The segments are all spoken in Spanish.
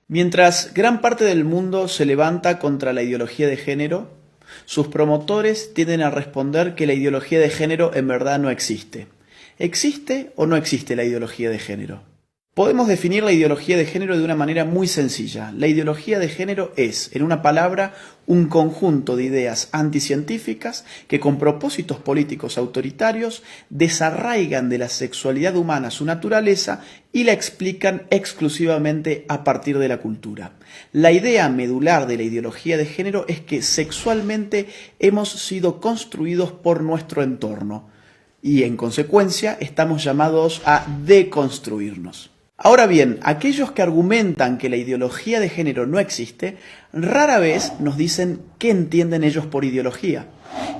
Mientras gran parte del mundo se levanta contra la ideología de género, sus promotores tienden a responder que la ideología de género en verdad no existe. ¿Existe o no existe la ideología de género? Podemos definir la ideología de género de una manera muy sencilla. La ideología de género es, en una palabra, un conjunto de ideas anticientíficas que con propósitos políticos autoritarios desarraigan de la sexualidad humana su naturaleza y la explican exclusivamente a partir de la cultura. La idea medular de la ideología de género es que sexualmente hemos sido construidos por nuestro entorno y en consecuencia estamos llamados a deconstruirnos. Ahora bien, aquellos que argumentan que la ideología de género no existe, rara vez nos dicen qué entienden ellos por ideología.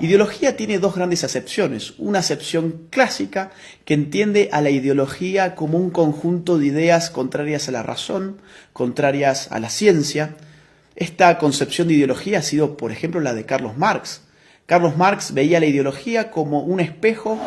Ideología tiene dos grandes acepciones. Una acepción clásica que entiende a la ideología como un conjunto de ideas contrarias a la razón, contrarias a la ciencia. Esta concepción de ideología ha sido, por ejemplo, la de Carlos Marx. Carlos Marx veía la ideología como un espejo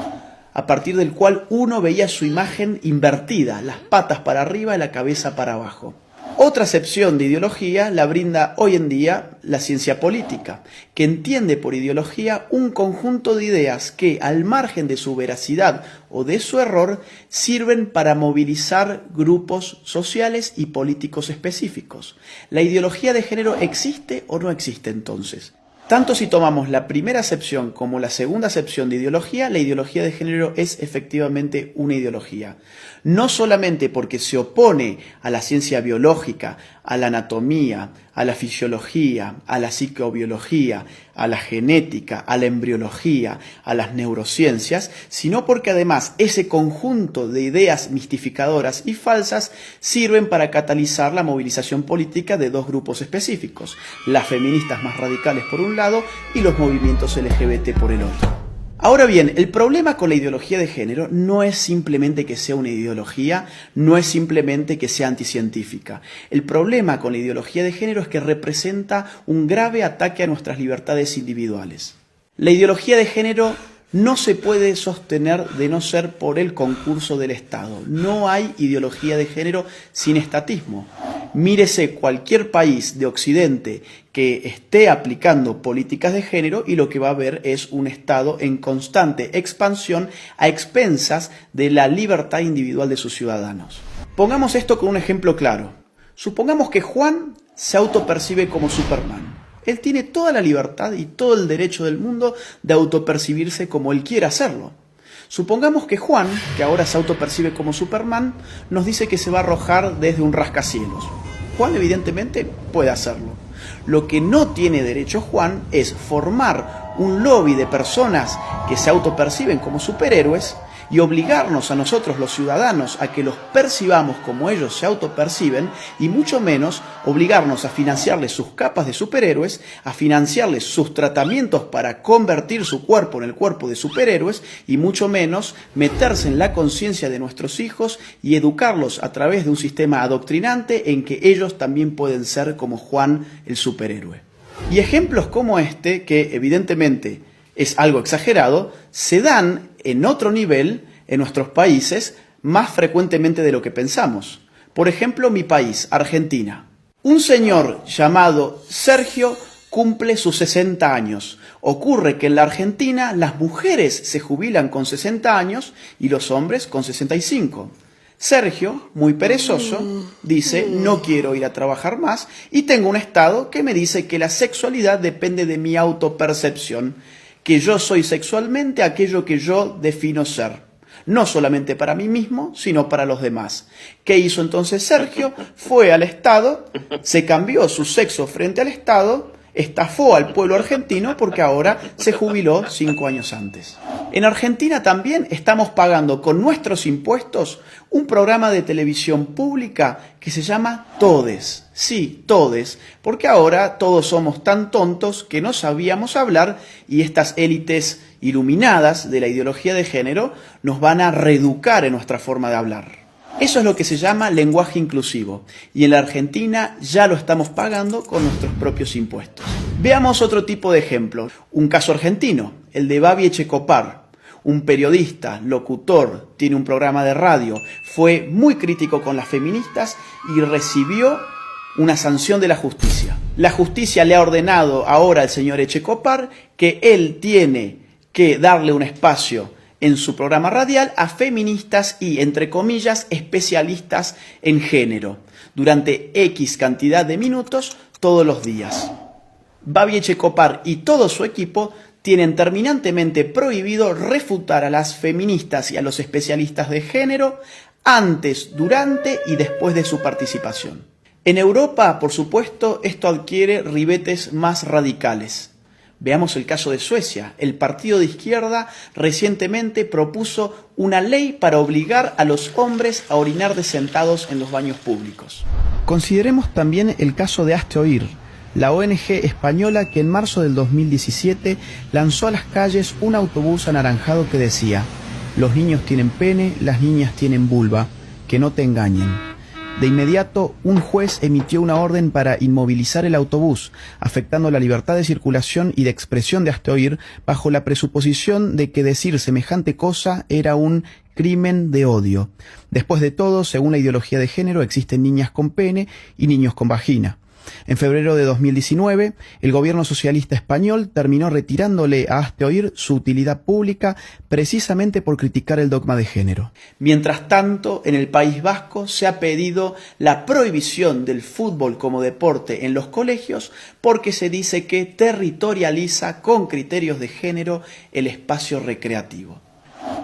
a partir del cual uno veía su imagen invertida, las patas para arriba y la cabeza para abajo. Otra acepción de ideología la brinda hoy en día la ciencia política, que entiende por ideología un conjunto de ideas que, al margen de su veracidad o de su error, sirven para movilizar grupos sociales y políticos específicos. ¿La ideología de género existe o no existe entonces? Tanto si tomamos la primera acepción como la segunda acepción de ideología, la ideología de género es efectivamente una ideología. No solamente porque se opone a la ciencia biológica, a la anatomía, a la fisiología, a la psicobiología, a la genética, a la embriología, a las neurociencias, sino porque además ese conjunto de ideas mistificadoras y falsas sirven para catalizar la movilización política de dos grupos específicos, las feministas más radicales por un lado y los movimientos LGBT por el otro. Ahora bien, el problema con la ideología de género no es simplemente que sea una ideología, no es simplemente que sea anticientífica. El problema con la ideología de género es que representa un grave ataque a nuestras libertades individuales. La ideología de género no se puede sostener de no ser por el concurso del Estado. No hay ideología de género sin estatismo. Mírese cualquier país de Occidente que esté aplicando políticas de género y lo que va a ver es un Estado en constante expansión a expensas de la libertad individual de sus ciudadanos. Pongamos esto con un ejemplo claro. Supongamos que Juan se autopercibe como Superman. Él tiene toda la libertad y todo el derecho del mundo de autopercibirse como él quiera hacerlo. Supongamos que Juan, que ahora se autopercibe como Superman, nos dice que se va a arrojar desde un rascacielos. Juan evidentemente puede hacerlo. Lo que no tiene derecho Juan es formar un lobby de personas que se autoperciben como superhéroes y obligarnos a nosotros los ciudadanos a que los percibamos como ellos se autoperciben y mucho menos obligarnos a financiarles sus capas de superhéroes, a financiarles sus tratamientos para convertir su cuerpo en el cuerpo de superhéroes y mucho menos meterse en la conciencia de nuestros hijos y educarlos a través de un sistema adoctrinante en que ellos también pueden ser como Juan el superhéroe. Y ejemplos como este, que evidentemente es algo exagerado, se dan en otro nivel en nuestros países más frecuentemente de lo que pensamos. Por ejemplo, mi país, Argentina. Un señor llamado Sergio cumple sus 60 años. Ocurre que en la Argentina las mujeres se jubilan con 60 años y los hombres con 65. Sergio, muy perezoso, dice, no quiero ir a trabajar más y tengo un estado que me dice que la sexualidad depende de mi autopercepción, que yo soy sexualmente aquello que yo defino ser, no solamente para mí mismo, sino para los demás. ¿Qué hizo entonces Sergio? Fue al Estado, se cambió su sexo frente al Estado, estafó al pueblo argentino porque ahora se jubiló 5 años antes. En Argentina también estamos pagando con nuestros impuestos un programa de televisión pública que se llama Todes. Sí, Todes, porque ahora todos somos tan tontos que no sabíamos hablar y estas élites iluminadas de la ideología de género nos van a reeducar en nuestra forma de hablar. Eso es lo que se llama lenguaje inclusivo y en la Argentina ya lo estamos pagando con nuestros propios impuestos. Veamos otro tipo de ejemplo, un caso argentino, el de Babi Echecopar. Un periodista, locutor, tiene un programa de radio, fue muy crítico con las feministas y recibió una sanción de la justicia. La justicia le ha ordenado ahora al señor Echecopar que él tiene que darle un espacio en su programa radial a feministas y, entre comillas, especialistas en género, durante X cantidad de minutos todos los días. Babi Echecopar y todo su equipo tienen terminantemente prohibido refutar a las feministas y a los especialistas de género antes, durante y después de su participación. En Europa, por supuesto, esto adquiere ribetes más radicales. Veamos el caso de Suecia. El partido de izquierda recientemente propuso una ley para obligar a los hombres a orinar de sentados en los baños públicos. Consideremos también el caso de Hazte Oír, la ONG española que en marzo del 2017 lanzó a las calles un autobús anaranjado que decía: los niños tienen pene, las niñas tienen vulva, que no te engañen. De inmediato, un juez emitió una orden para inmovilizar el autobús, afectando la libertad de circulación y de expresión de Hazte Oír, bajo la presuposición de que decir semejante cosa era un crimen de odio. Después de todo, según la ideología de género, existen niñas con pene y niños con vagina. En febrero de 2019, el gobierno socialista español terminó retirándole a Hazte Oír su utilidad pública precisamente por criticar el dogma de género. Mientras tanto, en el País Vasco se ha pedido la prohibición del fútbol como deporte en los colegios porque se dice que territorializa con criterios de género el espacio recreativo.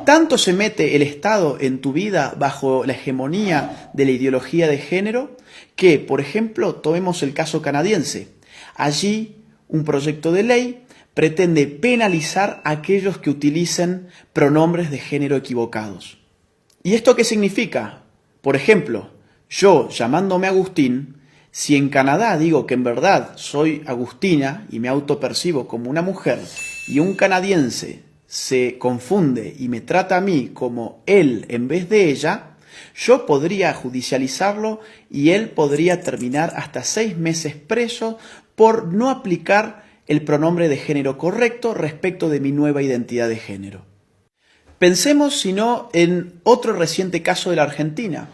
¿Tanto se mete el Estado en tu vida bajo la hegemonía de la ideología de género que, por ejemplo, tomemos el caso canadiense? Allí, un proyecto de ley pretende penalizar a aquellos que utilicen pronombres de género equivocados. ¿Y esto qué significa? Por ejemplo, yo, llamándome Agustín, si en Canadá digo que en verdad soy Agustina y me autopercibo como una mujer, y un canadiense se confunde y me trata a mí como él en vez de ella, yo podría judicializarlo y él podría terminar hasta 6 meses preso por no aplicar el pronombre de género correcto respecto de mi nueva identidad de género. Pensemos, si no, en otro reciente caso de la Argentina.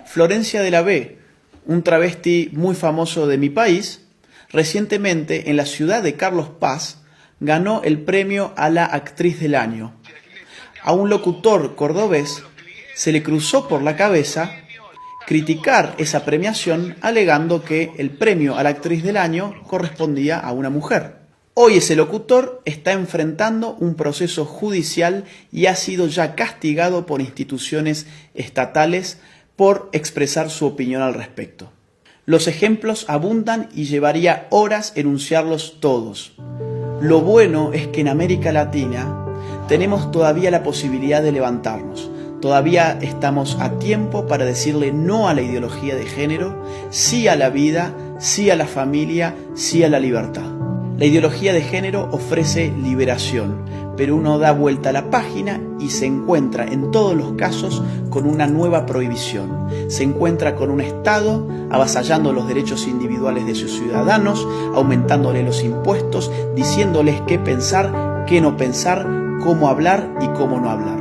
Florencia de la B, un travesti muy famoso de mi país, recientemente en la ciudad de Carlos Paz, ganó el premio a la actriz del año. A un locutor cordobés se le cruzó por la cabeza criticar esa premiación alegando que el premio a la actriz del año correspondía a una mujer. Hoy ese locutor está enfrentando un proceso judicial y ha sido ya castigado por instituciones estatales por expresar su opinión al respecto. Los ejemplos abundan y llevaría horas enunciarlos todos. Lo bueno es que en América Latina tenemos todavía la posibilidad de levantarnos. Todavía estamos a tiempo para decirle no a la ideología de género, sí a la vida, sí a la familia, sí a la libertad. La ideología de género ofrece liberación, pero uno da vuelta a la página y se encuentra en todos los casos con una nueva prohibición. Se encuentra con un Estado avasallando los derechos individuales de sus ciudadanos, aumentándole los impuestos, diciéndoles qué pensar, qué no pensar, cómo hablar y cómo no hablar.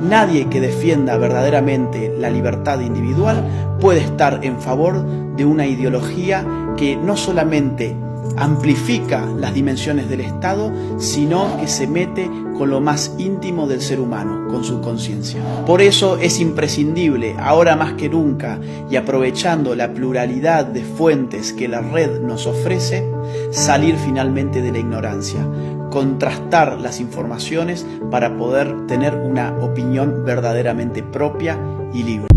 Nadie que defienda verdaderamente la libertad individual puede estar en favor de una ideología que no solamente amplifica las dimensiones del Estado, sino que se mete con lo más íntimo del ser humano, con su conciencia. Por eso es imprescindible, ahora más que nunca, y aprovechando la pluralidad de fuentes que la red nos ofrece, salir finalmente de la ignorancia, contrastar las informaciones para poder tener una opinión verdaderamente propia y libre.